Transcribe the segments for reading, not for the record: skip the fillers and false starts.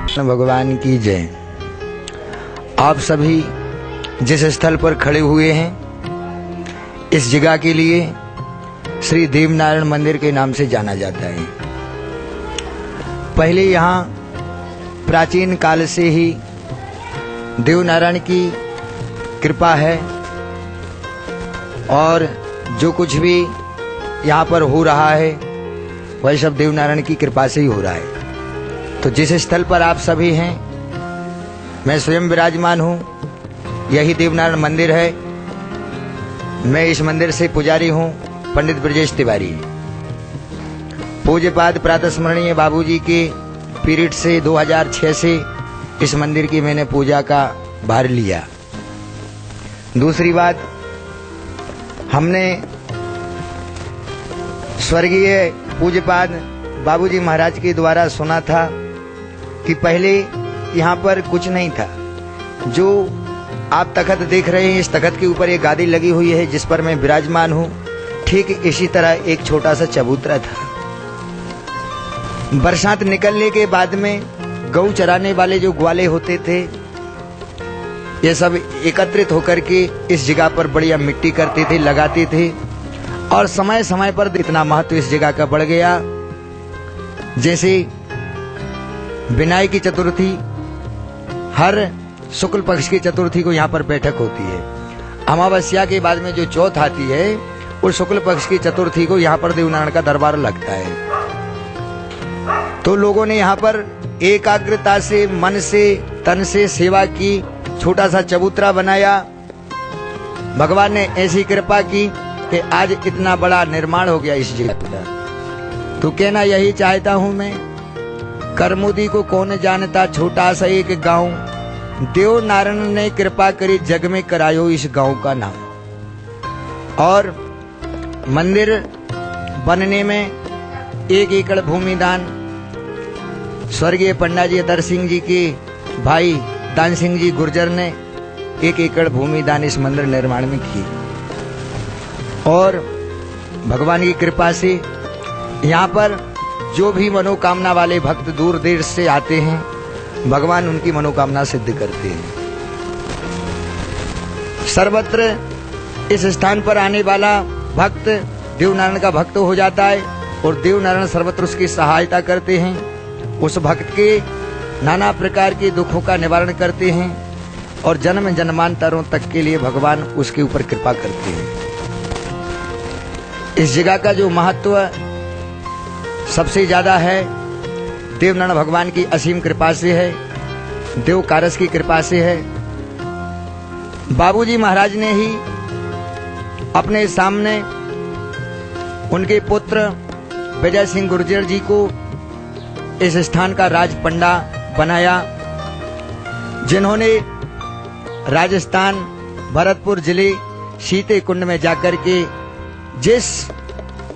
भगवान की जय। आप सभी जिस स्थल पर खड़े हुए हैं, इस जगह के लिए श्री देवनारायण मंदिर के नाम से जाना जाता है। पहले यहाँ प्राचीन काल से ही देवनारायण की कृपा है और जो कुछ भी यहाँ पर हो रहा है वह सब देवनारायण की कृपा से ही हो रहा है। तो जिस स्थल पर आप सभी हैं, मैं स्वयं विराजमान हूँ। यही देवनारायण मंदिर है। मैं इस मंदिर से पुजारी हूँ, पंडित ब्रजेश तिवारी। पूज्यपाद प्रातः स्मरणीय बाबूजी के पीरियड से 2006 से इस मंदिर की मैंने पूजा का भार लिया। दूसरी बात, हमने स्वर्गीय पूज्यपाद बाबूजी महाराज के द्वारा सुना था कि पहले यहाँ पर कुछ नहीं था। जो आप तख्त देख रहे हैं, इस तख्त के ऊपर एक गादी लगी हुई है जिस पर मैं विराजमान हूँ। ठीक इसी तरह एक छोटा सा चबूतरा था। बरसात निकलने के बाद में गऊ चराने वाले जो ग्वाले होते थे, ये सब एकत्रित होकर के इस जगह पर बढ़िया मिट्टी करते थे, लगाते थे। और समय समय पर इतना महत्व इस जगह का बढ़ गया। जैसे विनायक की चतुर्थी, हर शुक्ल पक्ष की चतुर्थी को यहाँ पर बैठक होती है। अमावस्या के बाद में जो चौथ आती है, उस शुक्ल पक्ष की चतुर्थी को यहाँ पर देवनारायण का दरबार लगता है। तो लोगों ने यहाँ पर एकाग्रता से, मन से, तन से सेवा की। छोटा सा चबूतरा बनाया। भगवान ने ऐसी कृपा की कि आज इतना बड़ा निर्माण हो गया इस जगह का। तो कहना यही चाहता हूं मैं, करमुदी को कौन जानता, छोटा सा एक गांव, देवनारायण ने कृपा करी, जग में करायो इस गांव का नाम। और मंदिर बनने में 1 एकड़ भूमि दान स्वर्गीय पंडित जी अतर सिंह जी के भाई दान सिंह जी गुर्जर ने 1 एकड़ भूमि दान इस मंदिर निर्माण में की। और भगवान की कृपा से यहाँ पर जो भी मनोकामना वाले भक्त दूर देर से आते हैं, भगवान उनकी मनोकामना सिद्ध करते हैं। सर्वत्र इस स्थान पर आने वाला भक्त देवनारायण का भक्त हो जाता है और देवनारायण सर्वत्र उसकी सहायता करते हैं। उस भक्त के नाना प्रकार के दुखों का निवारण करते हैं और जन्म जन्मांतरों तक के लिए भगवान उसके ऊपर कृपा करते हैं। इस जगह का जो महत्व सबसे ज्यादा है, देवनारायण भगवान की असीम कृपा से है, देव कारस की कृपा से है। बाबूजी महाराज ने ही अपने सामने उनके पुत्र विजय सिंह गुर्जर जी को इस स्थान का राज पंडा बनाया, जिन्होंने राजस्थान भरतपुर जिले सीते कुंड में जाकर के, जिस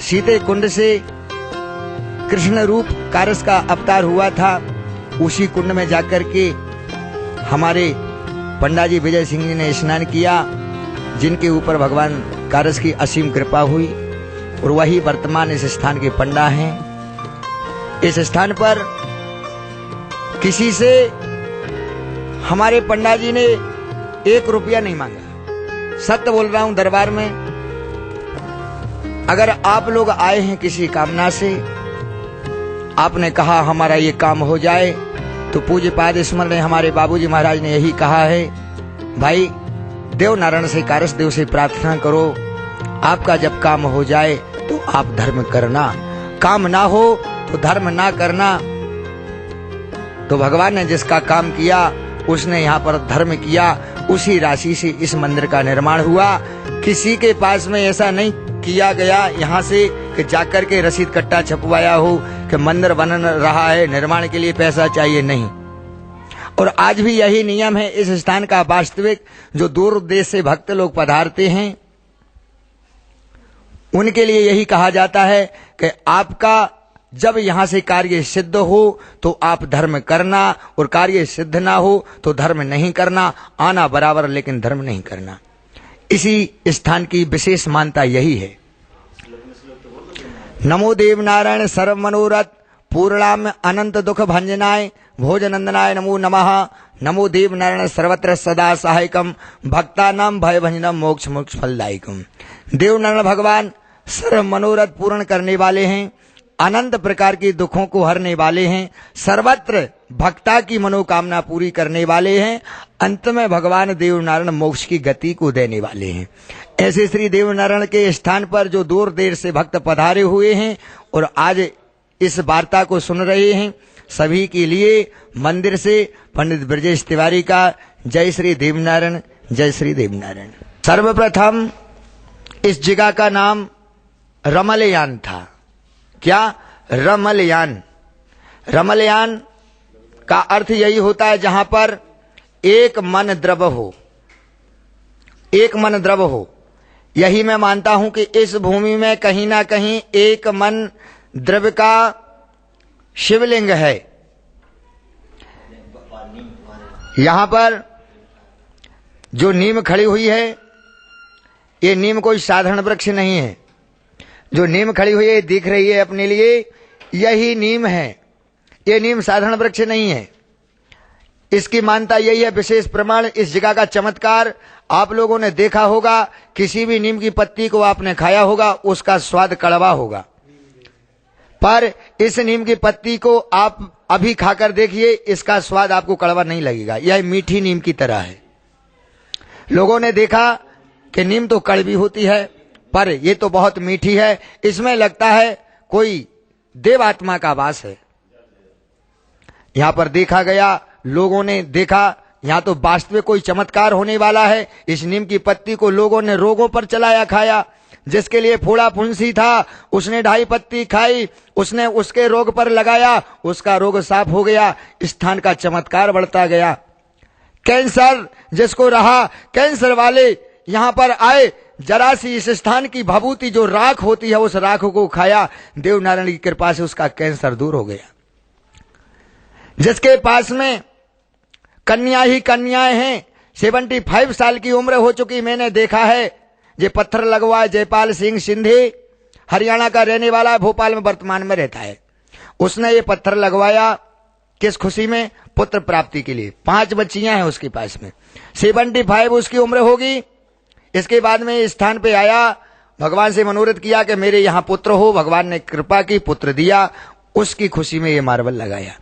सीते कुंड से कृष्ण रूप कारस का अवतार हुआ था, उसी कुंड में जाकर के हमारे पंडित जी विजय सिंह जी ने स्नान किया, जिनके ऊपर भगवान कारस की असीम कृपा हुई और वही वर्तमान इस स्थान के पंडा हैं। इस स्थान पर किसी से हमारे पंडित जी ने 1 रुपया नहीं मांगा। सत्य बोल रहा हूं दरबार में। अगर आप लोग आए हैं किसी कामना से, आपने कहा हमारा ये काम हो जाए, तो पूज्यपाद स्मरण ने हमारे बाबूजी महाराज ने यही कहा है, भाई देवनारायण से, कारस देव से प्रार्थना करो। आपका जब काम हो जाए तो आप धर्म करना, काम ना हो तो धर्म ना करना। तो भगवान ने जिसका काम किया उसने यहाँ पर धर्म किया। उसी राशि से इस मंदिर का निर्माण हुआ। किसी के पास में ऐसा नहीं किया गया यहाँ से कि जाकर के रसीद कट्टा छपवाया हो कि मंदिर बन रहा है, निर्माण के लिए पैसा चाहिए, नहीं। और आज भी यही नियम है इस स्थान का वास्तविक। जो दूर देश से भक्त लोग पधारते हैं, उनके लिए यही कहा जाता है कि आपका जब यहाँ से कार्य सिद्ध हो तो आप धर्म करना, और कार्य सिद्ध ना हो तो धर्म नहीं करना। आना बराबर लेकिन धर्म नहीं करना। इसी स्थान की विशेष मान्यता यही है। नमो देव नारायण सर्व मनोरथ पूर्णाम अनंत दुख भंजनाय भोजनंदनाय नमो नमः। नमो देव नारायण सर्वत्र सदा सहायकम भक्तानाम भय भंजनम मोक्ष मोक्ष फलदायकम। देव नारायण भगवान सर्व मनोरथ पूर्ण करने वाले हैं, अनंत प्रकार के दुखों को हरने वाले हैं, सर्वत्र भक्ता की मनोकामना पूरी करने वाले हैं, अंत में भगवान देव नारायण मोक्ष की गति को देने वाले हैं। ऐसे श्री देव नारायण के स्थान पर जो दूर देर से भक्त पधारे हुए हैं और आज इस वार्ता को सुन रहे हैं, सभी के लिए मंदिर से पंडित ब्रजेश तिवारी का जय श्री देवनारायण, जय श्री देवनारायण। सर्वप्रथम इस जगह का नाम रमलयान था। क्या? रमलयान। रमलयान का अर्थ यही होता है जहां पर एक मन द्रव हो, एक मन द्रव हो। यही मैं मानता हूं कि इस भूमि में कहीं ना कहीं एक मन द्रव्य का शिवलिंग है। यहां पर जो नीम खड़ी हुई है, ये नीम कोई साधारण वृक्ष नहीं है। जो नीम खड़ी हुई है दिख रही है अपने लिए, यही नीम है। ये नीम साधारण वृक्ष नहीं है। इसकी मान्यता यही है, विशेष प्रमाण इस जगह का चमत्कार आप लोगों ने देखा होगा। किसी भी नीम की पत्ती को आपने खाया होगा, उसका स्वाद कड़वा होगा, पर इस नीम की पत्ती को आप अभी खाकर देखिए, इसका स्वाद आपको कड़वा नहीं लगेगा। यह मीठी नीम की तरह है। लोगों ने देखा कि नीम तो कड़वी होती है, पर ये तो बहुत मीठी है। इसमें लगता है कोई देवात्मा का वास है। यहां पर देखा गया, लोगों ने देखा, यहां तो वास्तविक कोई चमत्कार होने वाला है। इस नीम की पत्ती को लोगों ने रोगों पर चलाया खाया। जिसके लिए फोड़ा फुंसी था, उसने 2.5 पत्ती खाई, उसने उसके रोग पर लगाया, उसका रोग साफ हो गया। स्थान का चमत्कार बढ़ता गया। कैंसर जिसको रहा, कैंसर वाले यहां पर आए, जरा सी इस स्थान की भभूति जो राख होती है, उस राख को खाया, देव नारायण की कृपा से उसका कैंसर दूर हो गया। जिसके पास में कन्या ही कन्याएं हैं, 75 साल की उम्र हो चुकी, मैंने देखा है। ये पत्थर लगवाए जयपाल सिंह सिंधे, हरियाणा का रहने वाला है, भोपाल में वर्तमान में रहता है। उसने ये पत्थर लगवाया किस खुशी में? पुत्र प्राप्ति के लिए। 5 बच्चियां हैं उसके पास में, 75 उसकी उम्र होगी। इसके बाद में इस स्थान पे आया, भगवान से मनोरथ किया कि मेरे यहाँ पुत्र हो। भगवान ने कृपा की, पुत्र दिया। उसकी खुशी में ये मार्बल लगाया।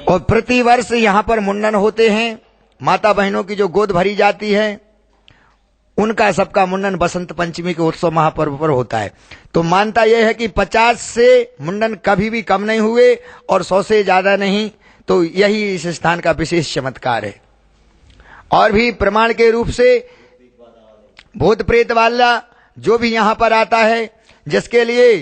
और प्रतिवर्ष यहाँ पर मुंडन होते हैं। माता बहनों की जो गोद भरी जाती है, उनका सबका मुंडन बसंत पंचमी के उत्सव महापर्व पर होता है। तो मानता यह है कि 50 से मुंडन कभी भी कम नहीं हुए और 100 से ज्यादा नहीं। तो यही इस स्थान का विशेष चमत्कार है। और भी प्रमाण के रूप से भूत प्रेत वाला जो भी यहां पर आता है, जिसके लिए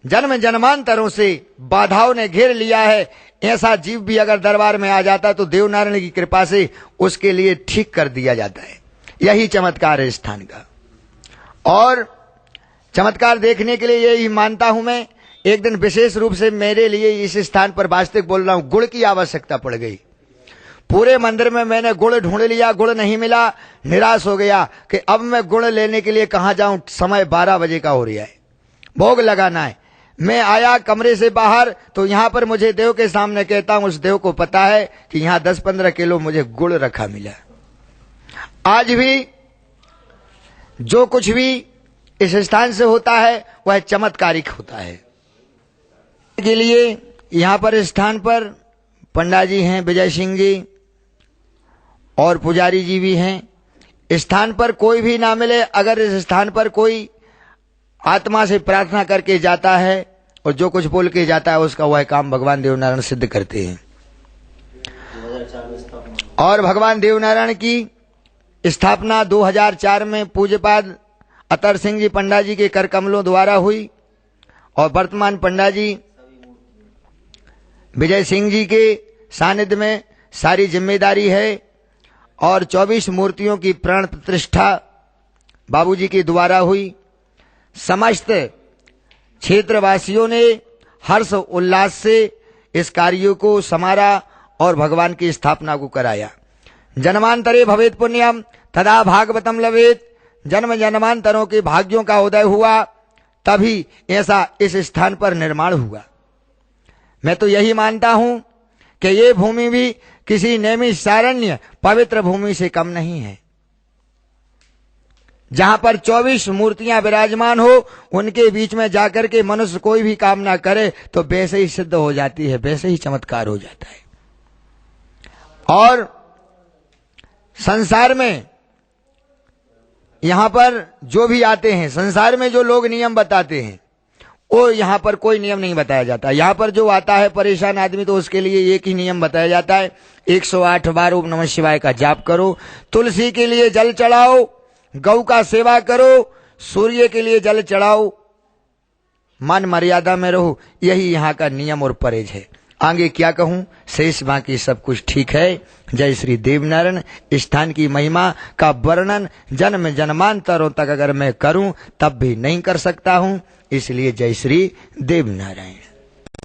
जन्म जन्मांतरों से बाधाओं ने घेर लिया है, ऐसा जीव भी अगर दरबार में आ जाता है तो देवनारायण की कृपा से उसके लिए ठीक कर दिया जाता है। यही चमत्कार है स्थान का। और चमत्कार देखने के लिए यही मानता हूं मैं। एक दिन विशेष रूप से मेरे लिए इस स्थान पर वास्तविक बोल रहा हूं, गुड़ की आवश्यकता पड़ गई। पूरे मंदिर में मैंने गुड़ ढूंढ लिया, गुड़ नहीं मिला। निराश हो गया कि अब मैं गुड़ लेने के लिए कहां जाऊं। समय 12 बजे का हो रहा है, भोग लगाना है। मैं आया कमरे से बाहर, तो यहां पर मुझे देव के सामने कहता हूं, उस देव को पता है कि यहां 10-15 किलो मुझे गुड़ रखा मिला। आज भी जो कुछ भी इस स्थान से होता है वह चमत्कारिक होता है। के लिए यहां पर स्थान पर पंडा जी हैं, विजय सिंह जी, और पुजारी जी भी हैं। स्थान पर कोई भी ना मिले, अगर इस स्थान पर कोई आत्मा से प्रार्थना करके जाता है और जो कुछ बोल के जाता है, उसका वह काम भगवान देवनारायण सिद्ध करते हैं। और भगवान देवनारायण की स्थापना 2004 में पूज्यपाद अतर सिंह जी पंडा जी के कर कमलों द्वारा हुई। और वर्तमान पंडा जी विजय सिंह जी के सानिध्य में सारी जिम्मेदारी है। और 24 मूर्तियों की प्राण प्रतिष्ठा बाबूजी के द्वारा हुई। समस्त क्षेत्रवासियों ने हर्ष उल्लास से इस कार्यों को समारा और भगवान की स्थापना को कराया। जन्मांतरे भवेत पुण्यम तदा भागवतम लवेत। जन्म जन्मांतरों के भाग्यों का उदय हुआ तभी ऐसा इस स्थान पर निर्माण हुआ। मैं तो यही मानता हूं कि ये भूमि भी किसी नैमिषारण्य पवित्र भूमि से कम नहीं है। जहां पर 24 मूर्तियां विराजमान हो, उनके बीच में जाकर के मनुष्य कोई भी काम ना करे तो वैसे ही सिद्ध हो जाती है, वैसे ही चमत्कार हो जाता है। और संसार में यहां पर जो भी आते हैं, संसार में जो लोग नियम बताते हैं, वो यहां पर कोई नियम नहीं बताया जाता। यहां पर जो आता है परेशान आदमी, तो उसके लिए एक ही नियम बताया जाता है, 108 बार ओम नमः शिवाय का जाप करो, तुलसी के लिए जल चढ़ाओ, गौ का सेवा करो, सूर्य के लिए जल चढ़ाओ, मन मर्यादा में रहो। यही यहाँ का नियम और परहेज है। आगे क्या कहूं, शेष बाकी सब कुछ ठीक है। जय श्री देवनारायण। स्थान की महिमा का वर्णन जन्म जन्मांतरों तक अगर मैं करूं तब भी नहीं कर सकता हूं, इसलिए जय श्री देवनारायण।